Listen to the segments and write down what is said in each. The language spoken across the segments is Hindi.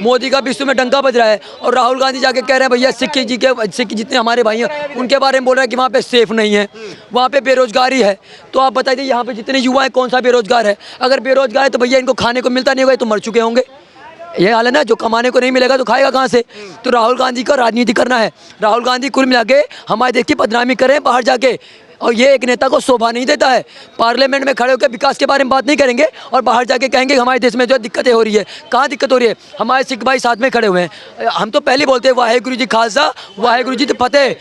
मोदी का विश्व में डंका बज रहा है और राहुल गांधी जाके कह रहे हैं भैया सिख जितने हमारे भाई हैं उनके बारे में बोल रहे हैं कि वहाँ पे सेफ नहीं है, वहाँ पे बेरोजगारी है। तो आप बताइए यहाँ पे जितने युवा हैं कौन सा बेरोजगार है? अगर बेरोजगार है तो भैया इनको खाने को मिलता नहीं होगा, तो मर चुके होंगे। ये हाल है ना, जो कमाने को नहीं मिलेगा तो खाएगा कहाँ से? तो राहुल गांधी का राजनीति करना है। राहुल गांधी कुल मिला के हमारे देश की बदनामी करें बाहर जाके, और ये एक नेता को शोभा नहीं देता है। पार्लियामेंट में खड़े होकर विकास के बारे में बात नहीं करेंगे और बाहर जाके कहेंगे हमारे देश में जो दिक्कतें हो रही है। कहाँ दिक्कत हो रही है? हमारे सिख भाई साथ में खड़े हुए हैं। हम तो पहले बोलते हैं वाहेगुरु जी खालसा वाहेगुरु जी फतेह।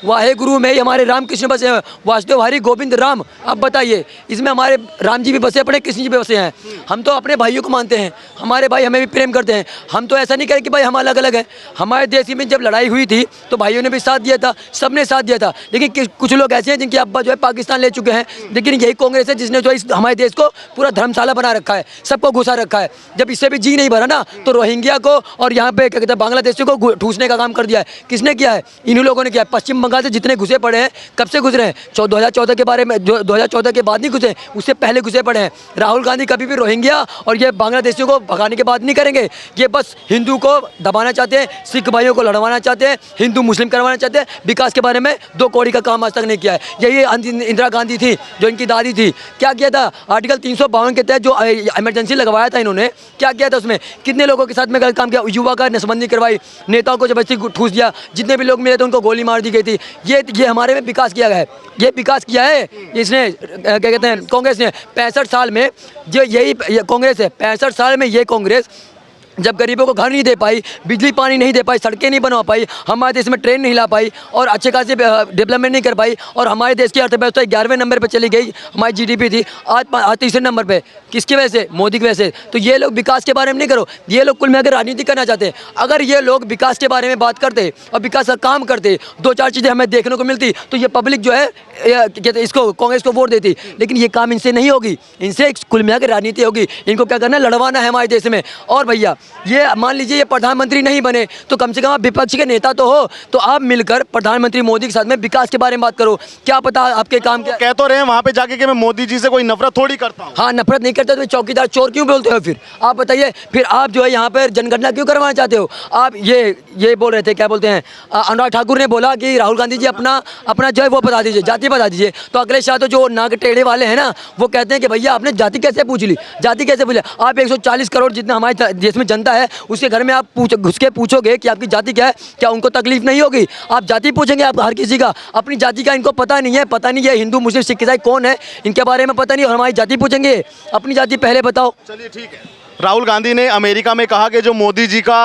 वाहेगुरु में ही हमारे राम कृष्ण बसे हैं, वासुदेव हरि गोविंद राम। अब बताइए, इसमें हमारे राम जी भी बसे, अपने कृष्ण जी भी बसे हैं। हम तो अपने भाइयों को मानते हैं, हमारे भाई हमें भी प्रेम करते हैं। हम तो ऐसा नहीं करें कि भाई हम अलग अलग हैं। हमारे देश में जब लड़ाई हुई थी तो भाइयों ने भी साथ दिया था, सबने साथ दिया था। लेकिन कुछ लोग ऐसे हैं जिनके अब्बा जो है पाकिस्तान ले चुके हैं, लेकिन यही कांग्रेस है जिसने जो है हमारे देश को पूरा धर्मशाला बना रखा है, सबको घुसा रखा है। जब इससे भी जी नहीं भरा ना तो रोहिंग्या को और यहाँ पे क्या कहते हैं बांग्लादेशियों को ठूसने का काम कर दिया है। किसने किया है? इन्हीं लोगों ने किया है। पश्चिम बंगाल से जितने घुसे पड़े हैं कब से घुस रहे हैं? 2014 के बारे में, 2014 के बाद नहीं घुसे, उससे पहले घुसे पड़े हैं। राहुल गांधी कभी भी रोहिंग्या और ये बांग्लादेशियों को भगाने की बात नहीं करेंगे। ये बस हिंदू को दबाना चाहते हैं, सिख भाइयों को लड़वाना चाहते हैं, हिंदू मुस्लिम करवाना चाहते हैं। विकास के बारे में 2 कौड़ी का काम आज तक नहीं किया है। यही इंदिरा गांधी थी जो इनकी दादी थी, क्या किया था? आर्टिकल 352 के तहत जो इमरजेंसी लगवाया था इन्होंने, क्या किया था? उसमें कितने लोगों के साथ में गलत काम किया? युवा का नसबंदी करवाई, नेताओं को जबरदस्ती ठूस दिया, जितने भी लोग मिले थे उनको गोली मार दी गई थी। ये हमारे में विकास किया गया है, ये विकास किया है इसने, क्या कहते हैं, कांग्रेस ने 65 साल में। जो यही कांग्रेस है, 65 साल में ये कांग्रेस जब गरीबों को घर नहीं दे पाई, बिजली पानी नहीं दे पाई, सड़कें नहीं बनवा पाई, हमारे देश में ट्रेन नहीं ला पाई और अच्छे खासे डेवलपमेंट नहीं कर पाई, और हमारे देश की अर्थव्यवस्था 11वें नंबर पे चली गई। हमारी जीडीपी थी आज 3रे नंबर पे। किसकी वजह से? मोदी की वजह से। तो ये लोग विकास के बारे में नहीं करो, ये लोग कुल मिलाकर राजनीति करना चाहते हैं। अगर ये लोग विकास के बारे में बात करते और विकास का काम करते, 2-4 चीज़ें हमें देखने को मिलती, तो ये पब्लिक जो है कहते इसको कांग्रेस को वोट देती। लेकिन ये काम इनसे नहीं होगी, इनसे कुल मिलाकर राजनीति होगी। इनको क्या करना है? लड़वाना है हमारे देश में। और भैया ये मान लीजिए ये प्रधानमंत्री नहीं बने तो कम से कम आप विपक्ष के नेता तो हो, तो आप मिलकर प्रधानमंत्री मोदी के साथ में विकास के बारे में बात करो। क्या पता आपके काम क्या कह तो रहे हैं वहाँ पे जाके कि मैं मोदी जी से कोई नफरत थोड़ी करता हूँ। हाँ, नफरत नहीं करते तो चौकीदार चोर क्यों बोलते हो? फिर आप बताइए, फिर आप जो है यहाँ पर जनगणना क्यों करवाना चाहते हो? आप ये बोल रहे थे, क्या बोलते हैं, अनुराग ठाकुर ने बोला कि राहुल गांधी जी अपना जो है वो बता दीजिए, जाति बता दीजिए। तो अखिलेश यादव जो नाक टेढ़े वाले हैं ना, वो कहते हैं कि भैया आपने जाति कैसे पूछ ली? जाति कैसे पूछ लिया? आप 140 करोड़ जितना हमारे देश में जनता है उसके घर में आप घुस के पूछोगे कि आपकी जाति क्या है, क्या उनको तकलीफ नहीं होगी? आप जाति पूछेंगे आप हर किसी का, अपनी जाति का इनको पता नहीं है। पता नहीं है हिंदू मुस्लिम सिख ईसाई कौन है, इनके बारे में पता नहीं, और हमारी जाति पूछेंगे? अपनी जाति पहले बताओ। चलिए ठीक है। राहुल गांधी ने अमेरिका में कहा कि जो मोदी जी का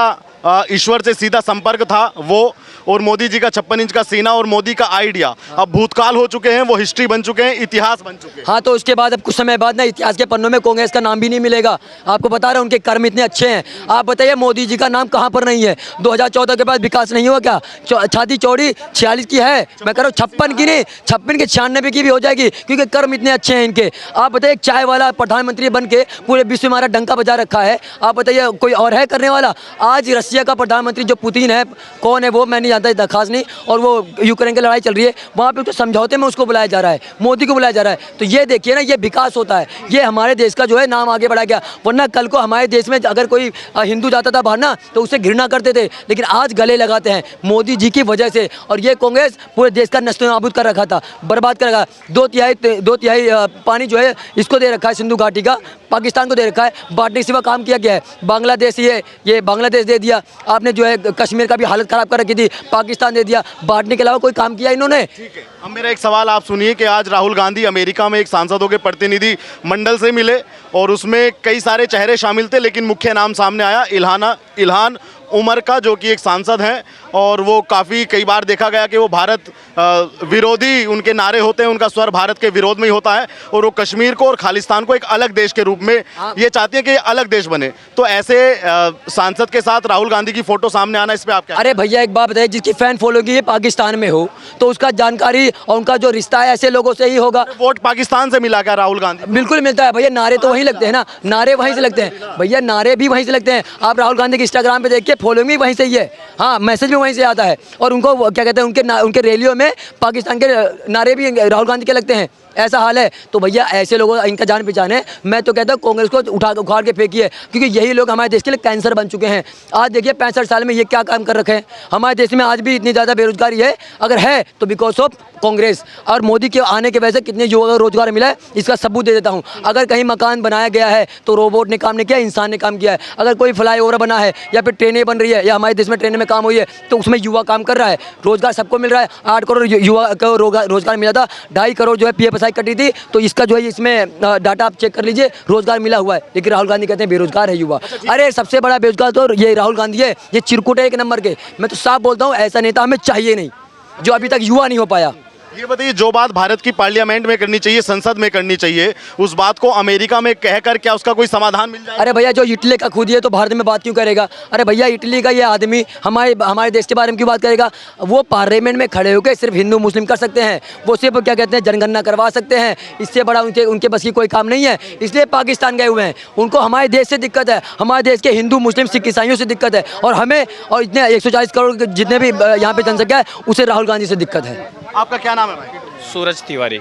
ईश्वर से सीधा संपर्क था वो, और मोदी जी का 56 इंच का सीना और मोदी का आइडिया अब भूतकाल हो चुके हैं, वो हिस्ट्री बन चुके हैं, इतिहास बन चुके हैं। हाँ, तो उसके बाद अब कुछ समय बाद ना इतिहास के पन्नों में कांग्रेस का नाम भी नहीं मिलेगा। आपको बता रहा हूँ उनके कर्म इतने अच्छे हैं। आप बताइए मोदी जी का नाम कहाँ पर नहीं है? 2014 के बाद विकास नहीं हुआ क्या? छाती चौड़ी 46 की है, मैं कह रहा हूँ 56 की नहीं, 56 के 96 की भी हो जाएगी, क्योंकि कर्म इतने अच्छे हैं इनके। आप बताइए, एक चाय वाला प्रधानमंत्री बन के पूरे विश्व में हमारा डंका बजा रखा है। आप बताइए कोई और है करने वाला? आज रशिया का प्रधानमंत्री जो पुतिन है, कौन है वो मैं नहीं जानता, खास नहीं, और वो यूक्रेन की लड़ाई चल रही है, वहाँ पे तो समझौते में उसको बुलाया जा रहा है, मोदी को बुलाया जा रहा है। तो ये देखिए ना, ये विकास होता है, ये हमारे देश का जो है नाम आगे बढ़ा गया। वरना कल को हमारे देश में अगर कोई हिंदू जाता था बाहर ना तो उसे घृणा करते थे, लेकिन आज गले लगाते हैं मोदी जी की वजह से। और ये कांग्रेस पूरे देश का नस्ल नाबूद कर रखा था, बर्बाद कर रखा। 2/3 पानी जो है इसको दे रखा है, सिंधु घाटी का पाकिस्तान को दे रखा है, बांटने के सिवा काम किया गया है। बांग्लादेश ये बांग्लादेश दे दिया आपने, जो है कश्मीर का भी हालत ख़राब कर रखी थी, पाकिस्तान दे दिया, बांटने के अलावा कोई काम किया इन्होंने? ठीक है। अब मेरा एक सवाल आप सुनिए कि आज राहुल गांधी अमेरिका में एक सांसदों के प्रतिनिधि मंडल से मिले और उसमें कई सारे चेहरे शामिल थे, लेकिन मुख्य नाम सामने आया इल्हान उमर का, जो कि एक सांसद हैं, और वो काफ़ी कई बार देखा गया कि वो भारत विरोधी उनके नारे होते हैं, उनका स्वर भारत के विरोध में ही होता है, और वो कश्मीर को और खालिस्तान को एक अलग देश के रूप में ये चाहती है कि अलग देश बने। तो ऐसे सांसद के साथ राहुल गांधी की फोटो सामने आना, इस पर आप क्या? अरे भैया एक बात बताइए, जिसकी फैन फॉलोइंग ये पाकिस्तान में हो तो उसका जानकारी और उनका जो रिश्ता है ऐसे लोगों से ही होगा। वोट पाकिस्तान से मिला क्या राहुल गांधी? बिल्कुल मिलता है भैया, नारे तो वहीं लगते हैं ना, नारे वहीं से लगते हैं भैया, नारे भी वहीं से लगते हैं। आप राहुल गांधी के इंस्टाग्राम पे देखिए, फॉलोइंग भी वहीं से ही है, हाँ, मैसेज भी वहीं से आता है, और उनको क्या कहते हैं, उनके रैलियों में पाकिस्तान के नारे भी राहुल गांधी के लगते हैं। ऐसा हाल है तो भैया ऐसे लोगों इनका जान पहचान है। मैं तो कहता हूँ कांग्रेस को उखाड़ के फेंकिए, क्योंकि यही लोग हमारे देश के लिए कैंसर बन चुके हैं। आज देखिए 65 साल में ये क्या काम कर रखे हैं। हमारे देश में आज भी इतनी ज़्यादा बेरोजगारी है, अगर है तो बिकॉज ऑफ कांग्रेस और मोदी के आने की वजह से कितने युवाओं को रोजगार मिला है, इसका सबूत दे देता हूँ। अगर कहीं मकान बनाया गया है तो रोबोट ने काम नहीं किया, इंसान ने काम किया है। अगर कोई फ्लाईओवर बना है या फिर ट्रेनें बन रही है या हमारे देश में ट्रेनें में काम हुई है तो उसमें युवा काम कर रहा है, रोजगार सबको मिल रहा है। 8 करोड़ युवा को रोजगार मिला था, 2.5 करोड़ जो है PFSI कटी थी, तो इसका जो है इसमें डाटा आप चेक कर लीजिए, रोजगार मिला हुआ है। लेकिन राहुल गांधी कहते हैं बेरोजगार है युवा। अरे सबसे बड़ा बेरोजगार तो ये राहुल गांधी है, ये चिरकुट है 1 नंबर के। मैं तो साफ बोलता हूँ ऐसा नेता हमें चाहिए नहीं जो अभी तक युवा नहीं हो पाया। ये बताइए, जो बात भारत की पार्लियामेंट में करनी चाहिए, संसद में करनी चाहिए, उस बात को अमेरिका में कहकर क्या उसका कोई समाधान मिल जाएगा? अरे भैया जो इटली का खुद ही है तो भारत में बात क्यों करेगा? अरे भैया इटली का ये आदमी हमारे देश के बारे में क्यों बात करेगा? वो पार्लियामेंट में खड़े होकर सिर्फ हिंदू मुस्लिम कर सकते हैं, वो सिर्फ क्या कहते हैं जनगणना करवा सकते हैं, इससे बड़ा उनके बस की कोई काम नहीं है। इसलिए पाकिस्तान गए हुए हैं। उनको हमारे देश से दिक्कत है, हमारे देश के हिंदू मुस्लिम सिख ईसाइयों से दिक्कत है, और हमें और इतने 140 करोड़ जितने भी यहाँ पे जनसंख्या है उसे राहुल गांधी से दिक्कत है। आपका क्या नाम है भाई? सूरज तिवारी।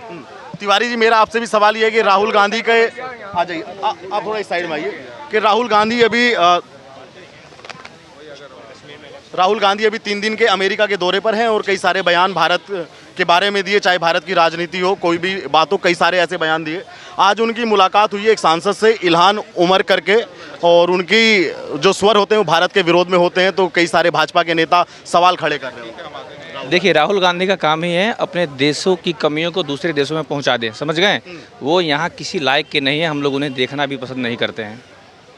तिवारी जी, मेरा आपसे भी सवाल ये है कि राहुल गांधी के आ जाइए, आप थोड़ा इस साइड में आइए, कि राहुल गांधी अभी 3 दिन के अमेरिका के दौरे पर हैं और कई सारे बयान भारत के बारे में दिए, चाहे भारत की राजनीति हो, कोई भी बात हो, कई सारे ऐसे बयान दिए। आज उनकी मुलाकात हुई है एक सांसद से, इल्हान उमर करके, और उनकी जो स्वर होते हैं वो भारत के विरोध में होते हैं, तो कई सारे भाजपा के नेता सवाल खड़े कर रहे हैं। देखिए, राहुल गांधी का काम ही है अपने देशों की कमियों को दूसरे देशों में पहुंचा दें, समझ गए? वो यहाँ किसी लायक के नहीं है, हम लोग उन्हें देखना भी पसंद नहीं करते हैं।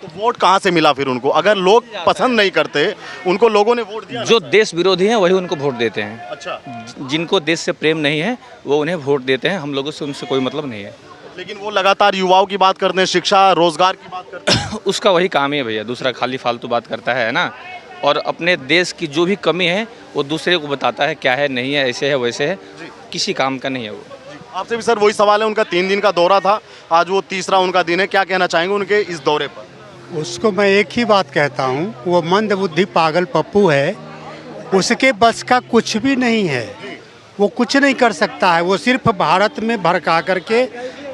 तो वोट कहाँ से मिला फिर उनको? अगर लोग पसंद नहीं करते, उनको लोगों ने वोट दिया? जो देश विरोधी हैं वही उनको वोट देते हैं। अच्छा, जिनको देश से प्रेम नहीं है वो उन्हें वोट देते हैं, हम लोगों से उनसे कोई मतलब नहीं है। लेकिन वो लगातार युवाओं की बात करते हैं, शिक्षा रोजगार की बात करते हैं। उसका वही काम ही है भैया, दूसरा खाली फालतू बात करता है ना, और अपने देश की जो भी कमी है वो दूसरे को बताता है, क्या है नहीं है, ऐसे है वैसे है, किसी काम का नहीं है वो। आपसे भी सर वही सवाल है, उनका 3 दिन का दौरा था, आज वो तीसरा उनका दिन है, क्या कहना चाहेंगे उनके इस दौरे पर? उसको मैं एक ही बात कहता हूँ, वो मंद बुद्धि पागल पप्पू है, उसके बस का कुछ भी नहीं है, वो कुछ नहीं कर सकता है। वो सिर्फ भारत में भड़का करके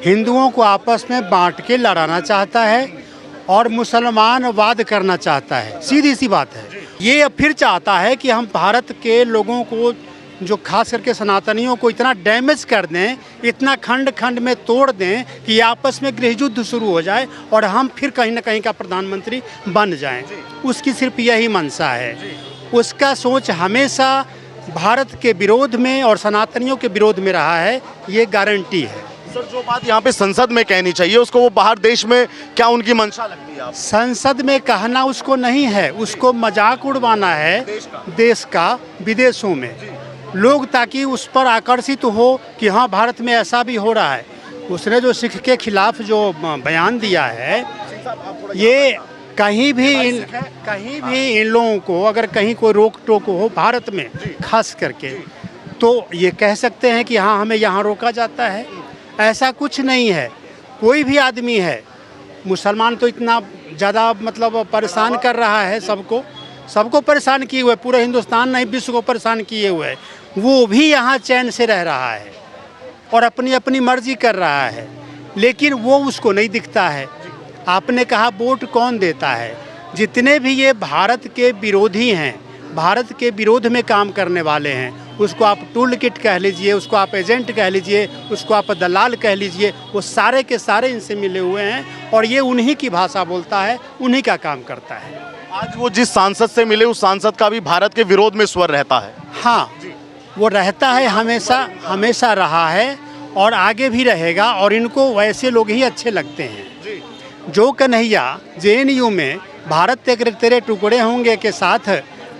हिंदुओं को आपस में बांट के लड़ाना चाहता है और मुसलमानवाद करना चाहता है, सीधी सी बात है। ये फिर चाहता है कि हम भारत के लोगों को, जो खास करके सनातनियों को, इतना डैमेज कर दें, इतना खंड खंड में तोड़ दें कि आपस में गृह युद्ध शुरू हो जाए और हम फिर कहीं ना कहीं का प्रधानमंत्री बन जाएं। उसकी सिर्फ यही मंशा है। उसका सोच हमेशा भारत के विरोध में और सनातनियों के विरोध में रहा है, ये गारंटी है। सर, जो बात यहाँ पे संसद में कहनी चाहिए उसको वो बाहर देश में क्या उनकी मंशा लगती है? संसद में कहना उसको नहीं है, उसको मजाक उड़वाना है देश का विदेशों में लोग, ताकि उस पर आकर्षित हो कि हाँ भारत में ऐसा भी हो रहा है। उसने जो सिख के खिलाफ जो बयान दिया है, ये कहीं भी इन लोगों को अगर कहीं कोई रोक टोक हो भारत में खास करके, तो ये कह सकते हैं कि हाँ हमें यहाँ रोका जाता है। ऐसा कुछ नहीं है। कोई भी आदमी है, मुसलमान तो इतना ज़्यादा मतलब परेशान कर रहा है, सबको परेशान किए हुए, पूरे हिंदुस्तान नहीं विश्व को परेशान किए हुए, वो भी यहाँ चैन से रह रहा है और अपनी अपनी मर्जी कर रहा है, लेकिन वो उसको नहीं दिखता है। आपने कहा वोट कौन देता है? जितने भी ये भारत के विरोधी हैं, भारत के विरोध में काम करने वाले हैं, उसको आप टूल किट कह लीजिए, उसको आप एजेंट कह लीजिए, उसको आप दलाल कह लीजिए, वो सारे के सारे इनसे मिले हुए हैं और ये उन्हीं की भाषा बोलता है, उन्हीं का काम करता है। आज वो जिस सांसद से मिले उस सांसद का भी भारत के विरोध में स्वर रहता है। हाँ, वो रहता है, हमेशा रहा है और आगे भी रहेगा, और इनको वैसे लोग ही अच्छे लगते हैं। जो कन्हैया JNU में भारत तेरे टुकड़े होंगे के साथ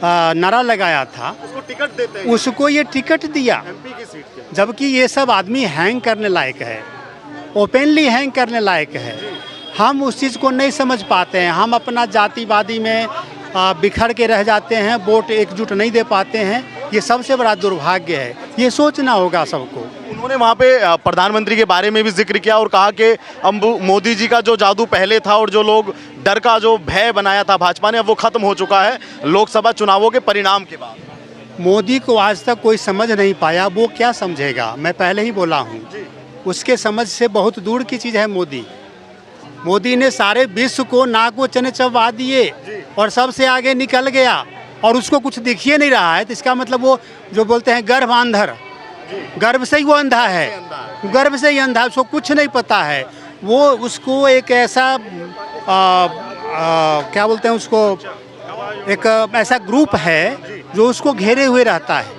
नारा लगाया था, उसको टिकट देते हैं, उसको ये टिकट दिया, MP की सीट के। जबकि ये सब आदमी हैंग करने लायक है, ओपनली हैंग करने लायक है। हम उस चीज़ को नहीं समझ पाते हैं, हम अपना जातिवादी में बिखर के रह जाते हैं, वोट एकजुट नहीं दे पाते हैं। ये सबसे बड़ा दुर्भाग्य है, ये सोचना होगा सबको। उन्होंने वहाँ पे प्रधानमंत्री के बारे में भी जिक्र किया और कहा कि अब मोदी जी का जो जादू पहले था और जो लोग डर का जो भय बनाया था भाजपा ने, अब वो खत्म हो चुका है लोकसभा चुनावों के परिणाम के बाद। मोदी को आज तक कोई समझ नहीं पाया, वो क्या समझेगा? मैं पहले ही बोला हूँ, उसके समझ से बहुत दूर की चीज़ है मोदी। मोदी ने सारे विश्व को नाक को चने चबा दिए और सबसे आगे निकल गया और उसको कुछ दिख ही नहीं रहा है। तो इसका मतलब वो जो बोलते हैं गर्भ अंधर, गर्भ से ही वो अंधा है, गर्भ से ही अंधा, उसको कुछ नहीं पता है। वो उसको एक ऐसा क्या बोलते हैं उसको, एक ऐसा ग्रुप है जो उसको घेरे हुए रहता है।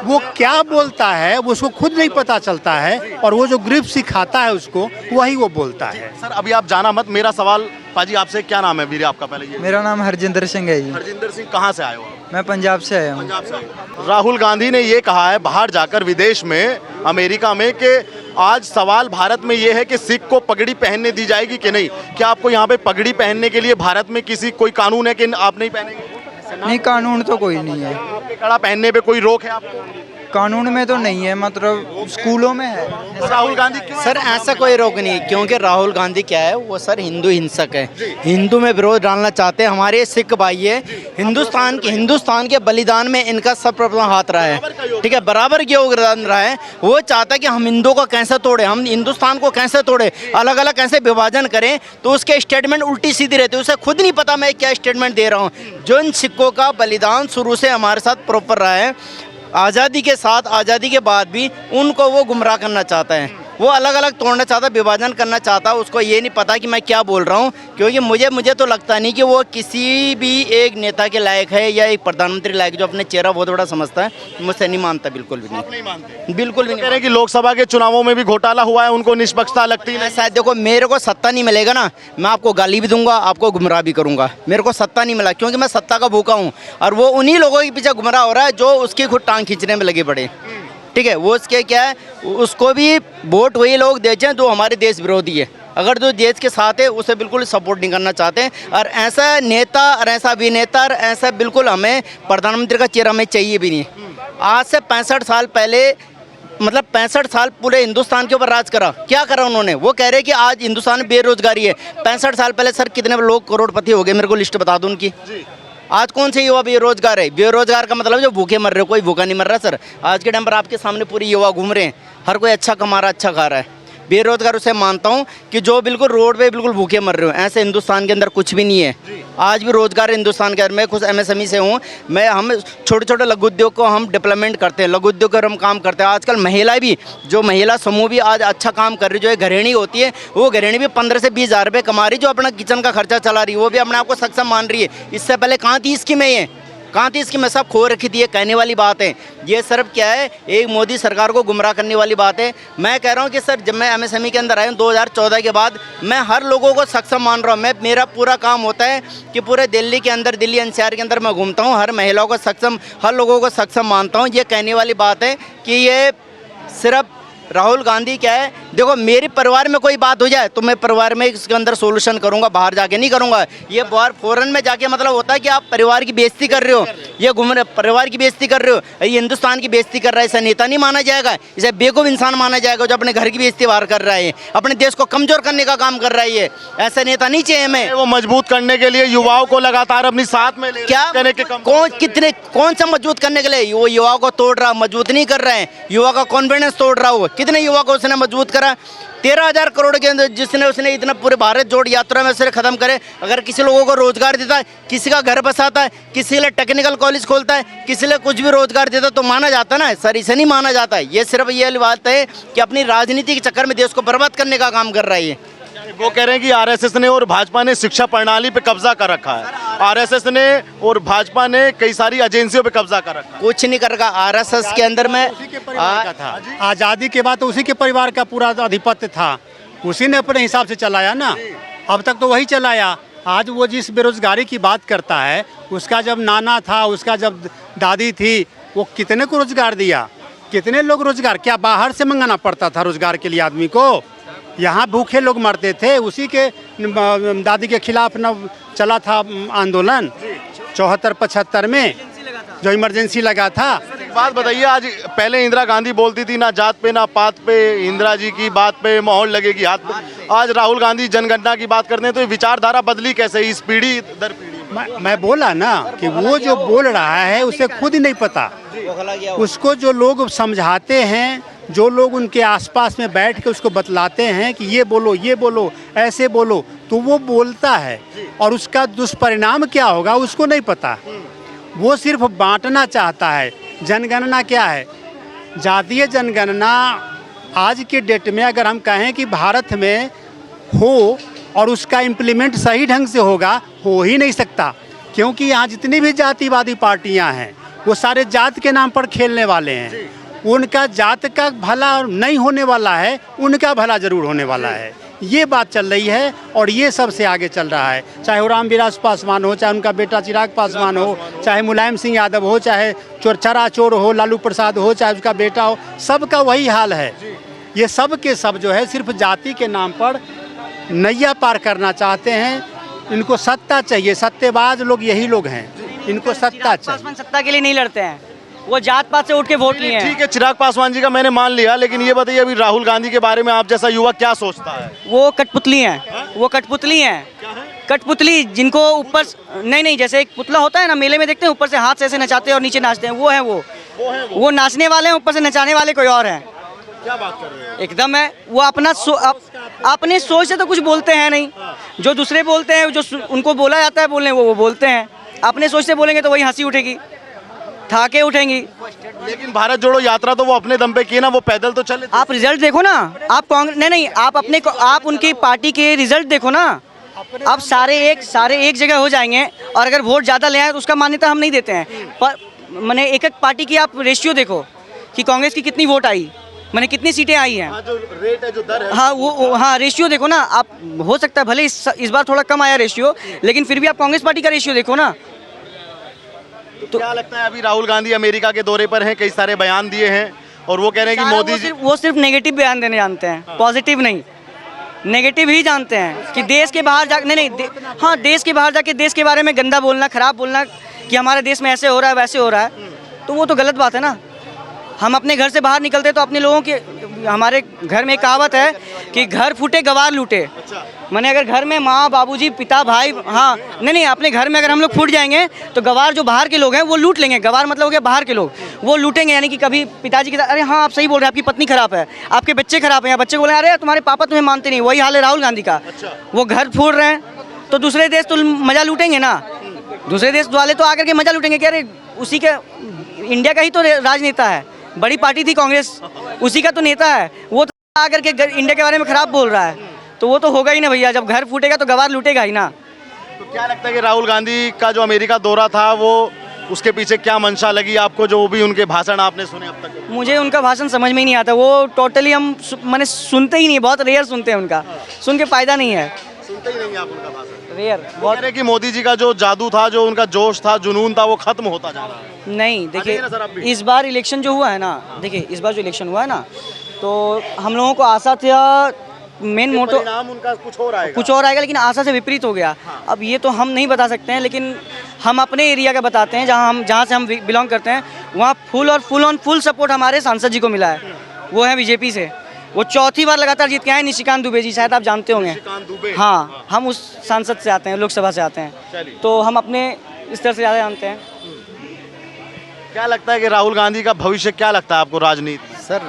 वो क्या बोलता है वो उसको खुद नहीं पता चलता है और वो जो ग्रुप सिखाता है उसको वही वो बोलता है। सर अभी आप जाना मत, मेरा सवाल पाजी आपसे, क्या नाम है वीरे आपका? पहले ये मेरा नाम हरजिंदर सिंह है जी। हरजिंदर सिंह, कहाँ से आए हो आप? मैं पंजाब से आया हूँ। पंजाब से आए हो। राहुल गांधी ने ये कहा है बाहर जाकर विदेश में, अमेरिका में, कि आज सवाल भारत में ये है कि सिख को पगड़ी पहनने दी जाएगी कि नहीं। क्या आपको यहाँ पे पगड़ी पहनने के लिए भारत में कोई कानून है कि आप नहीं पहनेंगे? नहीं, कानून तो कोई नहीं है। आपके कड़ा पहनने पे कोई रोक है आपको? कानून में तो नहीं है, मतलब स्कूलों में है। राहुल गांधी क्यों सर ऐसा कोई रोक नहीं है, क्योंकि राहुल गांधी क्या है, वो सर हिंदू हिंसक है, हिंदू में विरोध डालना चाहते हैं। हमारे सिख भाई है, हिंदुस्तान के बलिदान में इनका सर्वप्रथम हाथ रहा है, ठीक है, बराबर के योगदान रहा है। वो चाहता है कि हम हिंदुओं को कैसे तोड़े, हम हिंदुस्तान को कैसे तोड़े, अलग अलग कैसे विभाजन करें। तो उसके स्टेटमेंट उल्टी सीधी रहती है, उसे खुद नहीं पता मैं क्या स्टेटमेंट दे रहा हूँ। जो इन सिखों का बलिदान शुरू से हमारे साथ प्रॉपर रहा है, आज़ादी के साथ, आज़ादी के बाद भी उनको वो गुमराह करना चाहता है, वो अलग अलग तोड़ना चाहता, विभाजन करना चाहता। उसको ये नहीं पता कि मैं क्या बोल रहा हूँ, क्योंकि मुझे तो लगता नहीं कि वो किसी भी एक नेता के लायक है या एक प्रधानमंत्री लायक, जो अपने चेहरा बहुत बड़ा समझता है। मुझसे नहीं मानता, बिल्कुल भी नहीं मानते? बिल्कुल भी नहीं। कह रहे हैं कि लोकसभा के चुनावों में भी घोटाला हुआ है, उनको निष्पक्षता लगती है। शायद देखो, मेरे को सत्ता नहीं मिलेगा ना, मैं आपको गाली भी दूंगा, आपको गुमराह भी करूंगा। मेरे को सत्ता नहीं मिला क्योंकि मैं सत्ता का भूखा हूँ, और वो उन्हीं लोगों के पीछे गुमराह हो रहा है जो उसकी खुद टांग खींचने में लगे पड़े, ठीक है। वो उसके क्या है, उसको भी वोट वही लोग देते हैं जो हमारे देश विरोधी है। अगर जो देश के साथ है उसे बिल्कुल सपोर्ट नहीं करना चाहते हैं। और ऐसा नेता और ऐसा अभिनेता और ऐसा बिल्कुल हमें प्रधानमंत्री का चेहरा हमें चाहिए भी नहीं। आज से 65 साल पहले, मतलब 65 साल पूरे हिंदुस्तान के ऊपर राज करा, क्या करा उन्होंने? वो कह रहे हैं कि आज हिंदुस्तान में बेरोजगारी है। 65 साल पहले सर कितने लोग करोड़पति हो गए, मेरे को लिस्ट बता दो उनकी। आज कौन से युवा बेरोजगार है? बेरोजगार का मतलब जो भूखे मर रहे हो, कोई भूखा नहीं मर रहा सर। आज के टाइम पर आपके सामने पूरी युवा घूम रहे हैं, हर कोई अच्छा कमा रहा, अच्छा खा रहा है। बेरोजगार उसे मानता हूँ कि जो बिल्कुल रोड पे बिल्कुल भूखे मर रहे हो। ऐसे हिंदुस्तान के अंदर कुछ भी नहीं है, आज भी रोजगार हिंदुस्तान के अंदर। मैं खुद MSME से हूँ, हम छोटे छोटे लघु उद्योग को हम डेवलपमेंट करते हैं, लघु उद्योग पर हम काम करते हैं। आजकल महिलाएं भी, जो महिला समूह भी आज अच्छा काम कर रही, जो एक गृहिणी होती है, वो गृहिणी भी 15 से 20 हज़ार रुपये कमा रही, जो अपना किचन का खर्चा चला रही है, वो भी अपने आप को सक्षम मान रही है। इससे पहले कहाँ थी इसकी, मैं ये कहाँ थी इसकी, मैं सब खो रखी थी। ये कहने वाली बात है, ये सिर्फ क्या है, एक मोदी सरकार को गुमराह करने वाली बात है। मैं कह रहा हूँ कि सर, जब मैं MSME के अंदर आया हूँ 2014 के बाद, मैं हर लोगों को सक्षम मान रहा हूँ। मेरा पूरा काम होता है कि पूरे दिल्ली के अंदर, दिल्ली NCR के अंदर मैं घूमता हूँ, हर महिलाओं को सक्षम, हर लोगों को सक्षम मानता हूँ। ये कहने वाली बात है कि ये सिर्फ राहुल गांधी क्या है, देखो मेरे परिवार में कोई बात हो जाए तो मैं परिवार में इसके अंदर सोल्यूशन करूंगा, बाहर जाके नहीं करूंगा। ये बाहर फॉरेन में जाके मतलब होता है कि आप परिवार की बेइज्जती कर रहे हो, ये घूम रहे परिवार की बेइज्जती कर रहे हो, ये हिंदुस्तान की बेइज्जती कर रहा है। ऐसा नेता नहीं माना जाएगा, इसे बेवकूफ़ इंसान माना जाएगा जो अपने घर की बेइज्जती बाहर कर रहा है, अपने देश को कमजोर करने का काम कर रहा है। ये ऐसा नेता नहीं चाहिए हमें। वो मजबूत करने के लिए युवाओं को लगातार अपनी साथ में ले क्या कौन सा मजबूत करने के लिए? वो युवाओं को तोड़ रहा, मजबूत नहीं कर रहे हैं, युवा का कॉन्फिडेंस तोड़ रहा। वो कितने युवा को उसने मजबूत करा? 13,000 करोड़ के अंदर जिसने उसने इतना पूरे भारत जोड़ यात्रा में से खत्म करे। अगर किसी लोगों को रोजगार देता है, किसी का घर बसाता है, किसी के लिए टेक्निकल कॉलेज खोलता है, किसी लिए कुछ भी रोजगार देता तो माना जाता ना। सर इसे नहीं माना जाता है। ये सिर्फ ये बात है कि अपनी राजनीति के चक्कर में देश को बर्बाद करने का काम कर रहा है। वो कह रहे हैं कि RSS ने और भाजपा ने शिक्षा प्रणाली पे कब्जा कर रखा है। RSS ने और भाजपा ने कई सारी एजेंसियों पे कब्जा कर रखा है। कुछ नहीं कर रखा। RSS के अंदर में था, आज़ादी के बाद तो उसी के परिवार का पूरा आधिपत्य था, उसी ने अपने हिसाब से चलाया ना, अब तक तो वही चलाया। आज वो जिस बेरोजगारी की बात करता है, उसका जब नाना था, उसका जब दादी थी, वो कितने को रोजगार दिया, कितने लोग रोजगार, क्या बाहर से मंगाना पड़ता था रोजगार के लिए आदमी को? यहाँ भूखे लोग मरते थे। उसी के दादी के खिलाफ न चला था आंदोलन 74-75 में, जो इमरजेंसी लगा था। एक बात बताइए, आज पहले इंदिरा गांधी बोलती थी ना जात पे ना पात पे, इंदिरा जी की बात पे मोहर लगेगी हाथ पे। आज राहुल गांधी जनगणना की बात करते हैं, तो ये विचारधारा बदली कैसे इस पीढ़ी दर पीढ़ी? मैं बोला ना कि वो जो बोल रहा है उसे खुद ही नहीं पता। उसको जो लोग समझाते हैं जो लोग उनके आसपास में बैठ के उसको बतलाते हैं कि ये बोलो, ऐसे बोलो, तो वो बोलता है और उसका दुष्परिणाम क्या होगा उसको नहीं पता। वो सिर्फ बांटना चाहता है। जनगणना क्या है? जातीय जनगणना आज के डेट में अगर हम कहें कि भारत में हो और उसका इम्प्लीमेंट सही ढंग से होगा, हो ही नहीं सकता, क्योंकि यहाँ जितनी भी जातिवादी पार्टियाँ हैं वो सारे जात के नाम पर खेलने वाले हैं। उनका जात का भला नहीं होने वाला है, उनका भला जरूर होने वाला है। ये बात चल रही है और ये सबसे आगे चल रहा है। चाहे वो रामविलास पासवान हो, चाहे उनका बेटा चिराग पासवान हो, चाहे मुलायम सिंह यादव हो, चाहे चोर हो लालू प्रसाद हो, चाहे उसका बेटा हो, सबका वही हाल है। ये सब के सब जो है सिर्फ जाति के नाम पर नैया पार करना चाहते हैं। इनको सत्ता चाहिए, सत्तेबाज लोग यही लोग हैं, इनको सत्ता चाहिए। पासवान सत्ता के लिए नहीं लड़ते हैं, वो जात पात से उठ के वोट लिए हैं। ठीक है, चिराग पासवान जी का मैंने मान लिया, लेकिन ये बताइए अभी राहुल गांधी के बारे में आप जैसा युवा क्या सोचता है? वो कठपुतली हैं, वो कठपुतली हैं, कठपुतली जिनको ऊपर नहीं, जैसे एक पुतला होता है ना मेले में देखते हैं, ऊपर से हाथ से ऐसे नचाते हैं और नीचे नाचते हैं, वो है वो नाचने वाले हैं, ऊपर से नचाने वाले कोई और हैं। क्या बात कर रहे हो? एकदम है वो अपने सोच से तो कुछ बोलते हैं नहीं। जो दूसरे बोलते हैं, जो उनको बोला जाता है बोलने, वो बोलते हैं। अपने सोच से बोलेंगे तो वही हंसी उठेगी, ठाके उठेंगी। लेकिन भारत जोड़ो यात्रा तो वो अपने दम पे की ना, वो पैदल तो चले। आप रिजल्ट देखो ना, आप कांग्रेस नहीं, आप उनकी पार्टी के रिजल्ट देखो ना। आप सारे एक जगह हो जाएंगे और अगर वोट ज़्यादा ले आए तो उसका मान्यता हम नहीं देते हैं। पर मैंने एक पार्टी की आप रेशियो देखो कि कांग्रेस की कितनी वोट आई, मैंने कितनी सीटें आई हैं। जो रेट है, जो दर है, हाँ रेशियो देखो ना आप। हो सकता है भले इस बार थोड़ा कम आया रेशियो, लेकिन फिर भी आप कांग्रेस पार्टी का रेशियो देखो ना। तो क्या लगता है अभी राहुल गांधी अमेरिका के दौरे पर हैं, कई सारे बयान दिए हैं और वो कह रहे हैं कि मोदी जी वो सिर्फ नेगेटिव बयान देने जानते हैं, पॉजिटिव नहीं, नेगेटिव ही जानते हैं कि देश के बाहर जा हाँ देश के बाहर जाके देश के बारे में गंदा बोलना, खराब बोलना कि हमारे देश में ऐसे हो रहा है वैसे हो रहा है, तो वो तो गलत बात है ना। हम अपने घर से बाहर निकलते तो अपने लोगों के, हमारे घर में एक कहावत है कि घर फूटे गवार लूटे। मैंने अगर घर में माँ बाबूजी पिता भाई, हाँ नहीं अपने घर में अगर हम लोग फूट जाएंगे तो गवार जो बाहर के लोग हैं वो लूट लेंगे। गवार मतलब हो गया बाहर के लोग, वो लूटेंगे। यानी कि कभी पिताजी के साथ, अरे हाँ आप सही बोल रहे हैं, आपकी पत्नी खराब है, आपके बच्चे खराब हैं, या बच्चे बोले अरे तुम्हारे पापा तुम्हें मानते नहीं। वही हाल है राहुल गांधी का। वो घर फोड़ रहे हैं तो दूसरे देश तो मजा लूटेंगे ना, दूसरे देश वाले तो आकर के मजा लूटेंगे कि अरे उसी का, इंडिया का ही तो राजनेता है, बड़ी पार्टी थी कांग्रेस, उसी का तो नेता है, वो तो आकर के इंडिया के बारे में खराब बोल रहा है, तो वो तो होगा ही ना भैया। जब घर फूटेगा तो गवार लूटेगा ही ना। तो क्या लगता है कि राहुल गांधी का जो अमेरिका दौरा था, वो उसके पीछे क्या मंशा लगी आपको, जो भी उनके भाषण आपने सुने अब तक? मुझे उनका भाषण समझ में ही नहीं आता, वो टोटली हम मैंने सुनते ही नहीं, बहुत रेयर सुनते हैं उनका, सुन के फायदा नहीं है, सुनते ही नहीं आप उनका भाषण, रेयर बहुत। कह रहे कि मोदी जी का जो जादू था, जो उनका जोश था, जुनून था, वो खत्म होता जा रहा है। नहीं देखिए, इस बार इलेक्शन जो हुआ है ना, देखिए इस बार जो इलेक्शन हुआ है ना, तो हम लोगों को आशा था, मेन मोटो उनका कुछ और आएगा, लेकिन आशा से विपरीत हो गया। अब ये तो हम नहीं बता सकते हैं, लेकिन हम अपने एरिया का बताते हैं, जहाँ से हम बिलोंग करते हैं, वहाँ फुल सपोर्ट हमारे सांसद जी को मिला है। वो है बीजेपी से, वो चौथी बार लगातार जीत के आए, निशिकांत दुबे जी, शायद आप जानते होंगे। हाँ, हम उस सांसद से आते हैं, लोकसभा से आते हैं, तो हम अपने स्तर से ज़्यादा जानते हैं। क्या लगता है कि राहुल गांधी का भविष्य, क्या लगता है आपको राजनीति? सर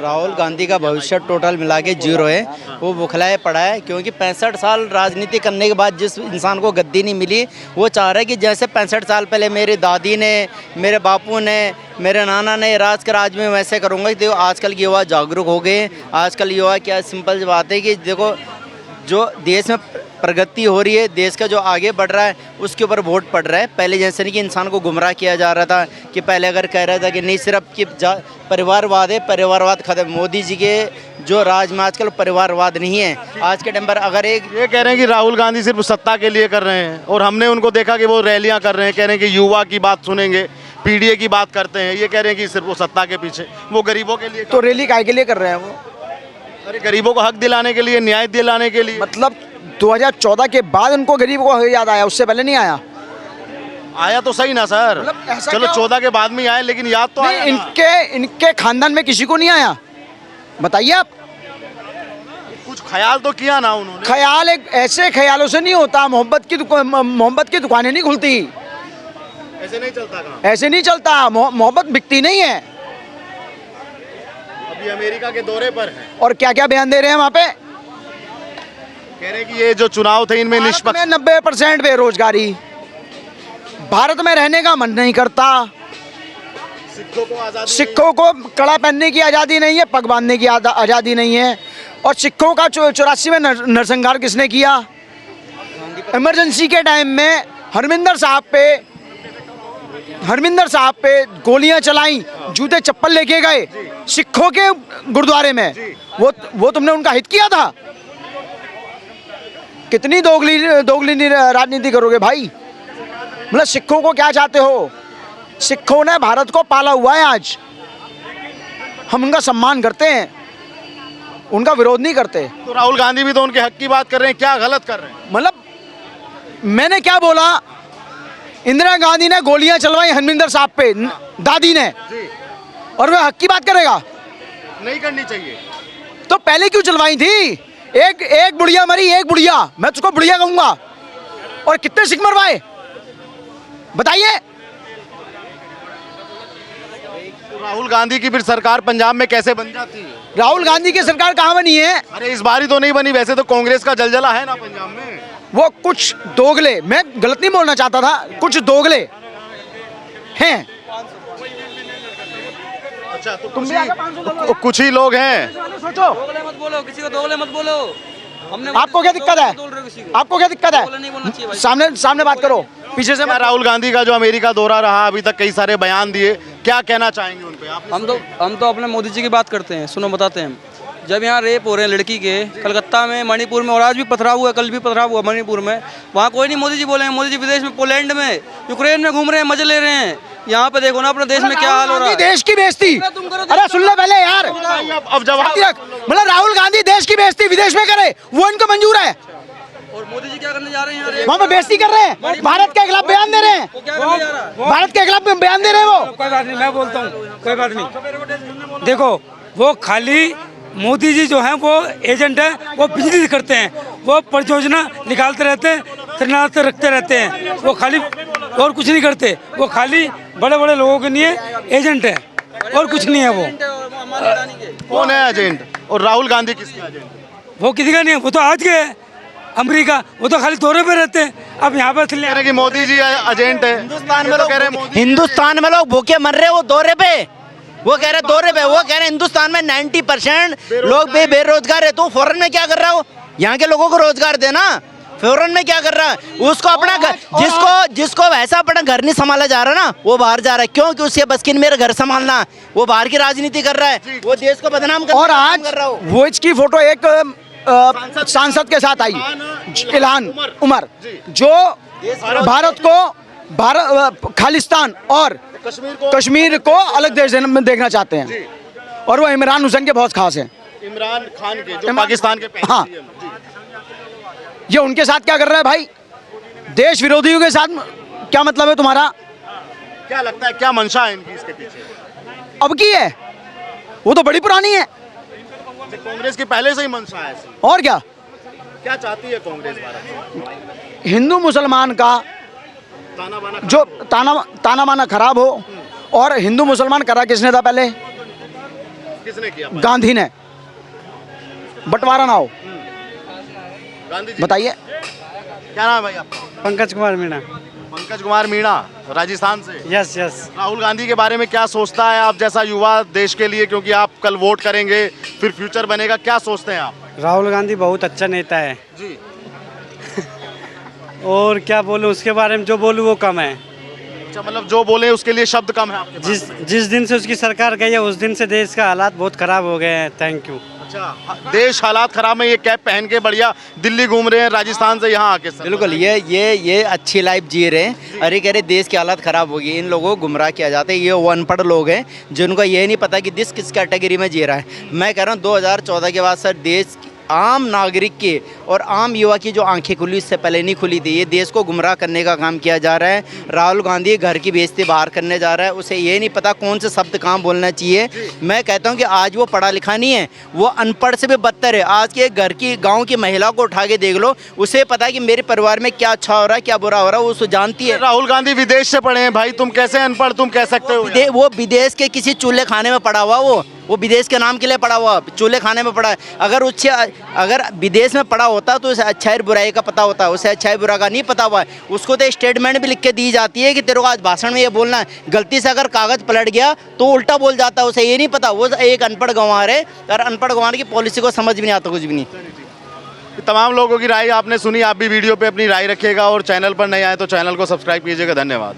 राहुल गांधी का भविष्य टोटल मिला के जीरो है। वो बुखलाए पड़ा है, क्योंकि 65 साल राजनीति करने के बाद जिस इंसान को गद्दी नहीं मिली, वो चाह रहा है कि जैसे 65 साल पहले मेरी दादी ने, मेरे बापू ने, मेरे नाना ने राज कर, आज मैं वैसे करूँगा। देखो आजकल के युवा जागरूक हो गए। आजकल युवा क्या सिंपल बात है कि देखो जो देश में प्रगति हो रही है, देश का जो आगे बढ़ रहा है, उसके ऊपर वोट पड़ रहा है। पहले जैसे नहीं कि इंसान को गुमराह किया जा रहा था, कि पहले अगर कह रहा था कि नहीं सिर्फ कि परिवारवाद है, परिवारवाद खत्म। मोदी जी के जो राज में आजकल परिवारवाद नहीं है। आज के टाइम पर अगर एक ये कह रहे हैं कि राहुल गांधी सिर्फ सत्ता के लिए कर रहे हैं, और हमने उनको देखा कि वो रैलियां कर रहे हैं, कह रहे हैं कि युवा की बात सुनेंगे, पीडीए की बात करते हैं। ये कह रहे हैं कि सिर्फ वो सत्ता के पीछे, वो गरीबों के लिए। तो रैली काहे के लिए कर रहे हैं वो? अरे गरीबों को हक दिलाने के लिए, न्याय दिलाने के लिए। मतलब 2014 के बाद उनको गरीब को याद आया, उससे पहले नहीं आया? आया तो सही ना सर, मतलब ऐसा चलो 14 के बाद में आए, लेकिन याद तो आया ना। इनके खानदान में किसी को नहीं आया, बताइए आप। कुछ ख्याल तो किया ना उन्होंने। ख्याल एक ऐसे ख्यालों से नहीं होता। मोहब्बत की दुकानें नहीं खुलती, ऐसे नहीं चलता। ऐसे नहीं चलता। मोहब्बत बिकती नहीं है। अभी अमेरिका के दौरे पर हैं। और क्या क्या बयान दे रहे हैं वहाँ पे? कह रहे हैं कि ये जो चुनाव थे इनमें भारत निष्पक्ष। में 90% बेरोजगारी, भारत में रहने का मन नहीं करता, सिखों को आजादी सिखों को कड़ा पहनने की आज़ादी नहीं है, पग बांधने की आज़ादी नहीं है। और सिखों का 84 में नरसंहार किसने किया? इमरजेंसी के टाइम में हरमिंदर साहब पे गोलियां चलाई, जूते चप्पल लेके गए सिखों के गुरुद्वारे में, वो तुमने उनका हित किया था? कितनी दोगली राजनीति करोगे भाई? मतलब सिखों को क्या चाहते हो? सिखों ने भारत को पाला हुआ है, आज हम उनका सम्मान करते हैं, उनका विरोध नहीं करते। तो राहुल गांधी भी तो उनके हक की बात कर रहे हैं, क्या गलत कर रहे हैं? मतलब मैंने क्या बोला? इंदिरा गांधी ने गोलियां चलवाई हरमिंदर साहब पे, दादी ने, और वह हक की बात करेगा? नहीं करनी चाहिए। तो पहले क्यों चलवाई थी? एक बुढ़िया मरी, एक बुढ़िया, मैं तुझको बुढ़िया कहूंगा। और कितने सिख मरवाए बताइए? तो राहुल गांधी की फिर सरकार पंजाब में कैसे बन जाती है? राहुल गांधी की सरकार कहाँ बनी है? अरे इस बार ही तो नहीं बनी, वैसे तो कांग्रेस का जलजला है ना पंजाब में। वो कुछ दोगले, मैं गलत नहीं बोलना चाहता था, कुछ दोगले हैं। अच्छा, तो कुछ ही लोग हैं। सोचो, दोगले मत बोलो, किसी को दोगले मत बोलो। हमने आपको क्या दिक्कत है? आपको क्या दिक्कत है? सामने बात करो, पीछे से क्या मत। राहुल गांधी का जो अमेरिका दौरा रहा, अभी तक कई सारे बयान दिए, क्या कहना चाहेंगे उन पे आप? हम तो अपने मोदी जी की बात करते हैं। सुनो बताते हैं। जब यहाँ रेप हो रहे हैं लड़की के, कलकत्ता में, मणिपुर में, और आज भी पथराव हुआ, कल भी पथराव हुआ मणिपुर में, वहाँ कोई नहीं मोदी जी बोले हैं। मोदी जी विदेश में, पोलैंड में, यूक्रेन में घूम रहे हैं, मजे ले रहे हैं। यहाँ पे देखो ना अपने देश में क्या हाल हो रहा है। देश की बेइज्जती, अरे सुन ले पहले यार, अब जवाब मतलब राहुल गांधी देश की बेइज्जती विदेश में करे, वो इनको मंजूर है? और मोदी जी क्या करने जा रहे हैं यहाँ? वहाँ पे बेइज्जती कर रहे हैं, भारत के खिलाफ बयान दे रहे हैं, वो क्या करने जा रहा है? भारत के खिलाफ बयान दे रहे हैं वो। कोई बात नहीं, मैं बोलता हूँ, कोई बात नहीं। देखो, वो खाली मोदी जी जो हैं वो एजेंट है, वो बिजनेस करते हैं, वो परियोजना निकालते रहते हैं, तैनात रखते रहते हैं, वो खाली और कुछ नहीं करते। वो खाली बड़े बड़े लोगों के लिए एजेंट है, और कुछ नहीं है। वो कौन है एजेंट? और राहुल गांधी किसके एजेंट? वो किसी का नहीं है, वो तो आज गए अमेरिका, वो तो खाली दौरे पे रहते हैं। अब यहाँ पे कह रहे हैं कि मोदी जी एजेंट है। हिंदुस्तान में तो कह रहे हैं मोदी हिंदुस्तान में लोग भूखे मर रहे हैं, वो दौरे पे, वो कह रहे दौरे पे, वो कह रहे हिंदुस्तान में 90% लोग बेरोजगार है। तो फॉरेन में क्या कर रहा हो? यहाँ के लोगों को रोजगार देना। फॉरेन में क्या कर रहा है? उसको अपना घर, जिसको वैसा अपना घर नहीं संभाला जा रहा ना, वो बाहर जा रहा है। क्यों? कि उसके बस की मेरा घर संभालना, वो बाहर की राजनीति कर रहा है, वो देश को बदनाम और आज वो इसकी फोटो एक सांसद के साथ आई, इल्हान उमर, जो भारत को खालिस्तान और कश्मीर को अलग देश देखना चाहते हैं, और वो इमरान हुसैन के बहुत खास हैं। इमरान खान के, जो पाकिस्तान के पहले हाँ, CM, जी। ये उनके साथ क्या कर रहा है भाई? देश विरोधियों के साथ क्या मतलब है तुम्हारा? क्या लगता है, क्या मंशा है इनकी इसके पीछे? अब की है, वो तो बड़ी पुरानी है। कांग्रेस की पहले से ही मंशा है ऐसी। और क्या चाहती है कांग्रेस भारत? हिंदू मुसलमान का ताना बाना जो ताना बाना खराब हो। और हिंदू मुसलमान करा किसने था पहले? किसने किया? गांधी ने। बंटवारा ना हो। गांधी जी। बताइए। क्या नाम है भाई आपका? पंकज कुमार मीणा। पंकज कुमार मीणा, राजस्थान से। Yes yes. राहुल गांधी के बारे में क्या सोचता है आप जैसा युवा देश के लिए, क्योंकि आप कल वोट करेंगे, फिर फ्यूचर बनेगा, क्या सोचते हैं आप? राहुल गांधी बहुत अच्छा नेता है जी। और क्या बोलूं उसके बारे में, जो बोलूं वो कम है। अच्छा, मतलब जो बोले उसके लिए शब्द कम है आपके पास? जिस दिन से उसकी सरकार गई है उस दिन से देश का हालात बहुत खराब हो गए हैं। Thank you. अच्छा, देश हालात खराब है, ये कैप पहन के बढ़िया दिल्ली घूम रहे हैं राजस्थान से यहाँ आके। बिल्कुल, ये अच्छी लाइफ जी रहे हैं। अरे कह रहे देश की हालत ख़राब होगी, इन लोगों को गुमराह किया जाता है। ये वो अनपढ़ लोग हैं जिनको ये नहीं पता कि देश किस कैटेगरी में जी रहा है। मैं कह रहा हूँ 2014 के बाद सर देश आम नागरिक के और आम युवा की जो आंखें खुली इससे पहले नहीं खुली थी। ये देश को गुमराह करने का काम किया जा रहा है। राहुल गांधी घर की बेइज्जती बाहर करने जा रहा है। उसे ये नहीं पता कौन से शब्द कहाँ बोलना चाहिए। मैं कहता हूँ कि आज वो पढ़ा लिखा नहीं है, वो अनपढ़ से भी बदतर है। आज के घर की गाँव की महिला को उठा के देख लो, उसे पता है कि मेरे परिवार में क्या अच्छा हो रहा है, क्या बुरा हो रहा है, वो उसे जानती है। राहुल गांधी विदेश से पढ़े हैं भाई, तुम कैसे अनपढ़ तुम कह सकते हो? वो विदेश के किसी चूल्हे खाने में पड़ा हुआ, वो विदेश के नाम के लिए पढ़ा हुआ, चूल्हे खाने में पढ़ा है। अगर विदेश में पढ़ा होता तो उसे अच्छाई बुराई का पता होता है, उसे अच्छाई बुरा का नहीं पता हुआ है। उसको तो स्टेटमेंट भी लिख के दी जाती है कि तेरे को आज भाषण में ये बोलना है, गलती से अगर कागज़ पलट गया तो उल्टा बोल जाता है, उसे ये नहीं पता। वो एक अनपढ़ गंवार है और अनपढ़ गंवार की पॉलिसी को समझ भी नहीं आता, कुछ भी नहीं। तमाम लोगों की राय आपने सुनी, आप भी वीडियो पे अपनी राय रखिएगा और चैनल पर नए आए तो चैनल को सब्सक्राइब कीजिएगा। धन्यवाद।